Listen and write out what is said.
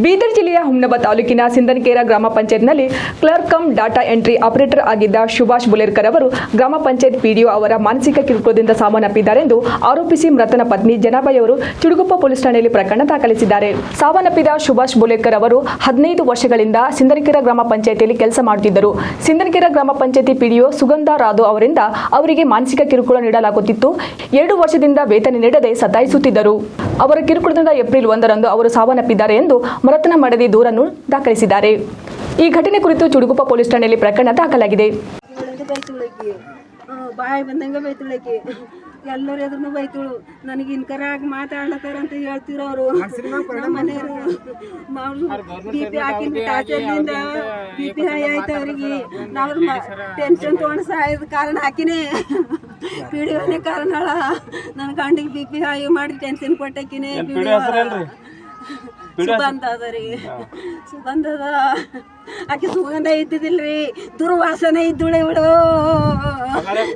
ಬೀದರ್ ಜಿಲ್ಲೆಯ ಹುಮ್ನಬ ತಾಲೂಕಿನ ಸಿಂದನಕೇರ ಗ್ರಾಮ ಪಂಚಾಯತ್ನಲ್ಲಿ clerk cum data entry operator ಆಗಿದ್ದ ಸುಭಾಷ್ ಬುಲೇರ್ಕರ್ ಅವರು ಗ್ರಾಮ ಪಂಚಾಯತ್ ಪಿಡಿಒ ಅವರ ಮಾನಸಿಕ ಕಿರುಕುಳದಿಂದ ಸಾವನ್ನಪ್ಪಿದ್ದಾರೆಂದು ಆರೋಪಿಸಿ ಮೃತನ ಪತ್ನಿ ಜನಾಬಾಯಿ ಅವರು ಚಿಡುಗುಪ್ಪ ಪೊಲೀಸ್ ಠಾಣೆಯಲ್ಲಿ ಪ್ರಕರಣ ದಾಖಲಿಸಿದ್ದಾರೆ. ಸಾವನ್ನಪ್ಪಿದ ಸುಭಾಷ್ ಬುಲೇರ್ಕರ್ ಅವರು 15 ವರ್ಷಗಳಿಂದ ಸಿಂದನಕೇರ ಗ್ರಾಮ ಪಂಚಾಯತಿಯಲ್ಲಿ ಕೆಲಸ ಮಾಡುತ್ತಿದ್ದರು. ಸಿಂದನಕೇರ ಗ್ರಾಮ ಪಂಚಾಯತಿ ಪಿಡಿಒ ಸುಗಂಧ ರಾಧೋ ಅವರಿಂದ ಅವರಿಗೆ ಮಾನಸಿಕ ಕಿರುಕುಳ ನೀಡಲಾಗುತ್ತಿತ್ತು. 2 ವರ್ಷದಿಂದ ವೇತನ ನೀಡದೆ ಸತಾಯಿಸುತ್ತಿದ್ದರು. ಅವರ ಕಿರುಕುಳದಿಂದ ಏಪ್ರಿಲ್ 1ರಂದು ಅವರು ಸಾವನ್ನಪ್ಪಿದ್ದಾರೆ ಎಂದು ಮೃತನ ಮಡದಿ ದೂರನ್ನು ದಾಖಲಿಸಿದ್ದಾರೆ. ಈ ಘಟನೆ ಕುರಿತು ಚಿಡುಗುಪ್ಪ ಪೊಲೀಸ್ ಠಾಣೆಯಲ್ಲಿ ಪ್ರಕರಣ ದಾಖಲಾಗಿದೆ. ಬಾಯಿ ಬಂದಂಗೆ ಬೈತುಳಕಿ ಎಲ್ಲರೂ ಎದುರು ಬೈತಳು. ನನಗೆ ಇನ್ಕರ ಆಗಿ ಮಾತಾಡ್ಲತ್ತಾರ ಅಂತ ಹೇಳ್ತಿರೋರು ನಮ್ಮ ಮನೆಯವರು. BP ಹಾಕಿದ ಟಾರ್ಚರ್ನಿಂದ BP ಹೈ ಆಯ್ತು ಅವ್ರಿಗೆ. ನಾವು ಟೆನ್ಷನ್ ತೊಗೊಂಡು ಸಾಯೋದು ಕಾರಣ ಹಾಕಿನೇ ಪಿಡಿಒನೇ ಕಾರಣ. ನನ್ನ ಗಂಡಿಗೆ BP ಹೈ ಮಾಡಿ ಟೆನ್ಷನ್ ಕೊಟ್ಟಕಿನೇ ಸುಗಂಧ ಅದ ರೀ. ಸುಗಂಧದ ಆಕೆ ಸುಗಂಧ ಇದ್ದಿದ್ದಿಲ್ರಿ, ದುರ್ವಾಸನೆ ಇದ್ದಳು ಇವಳು.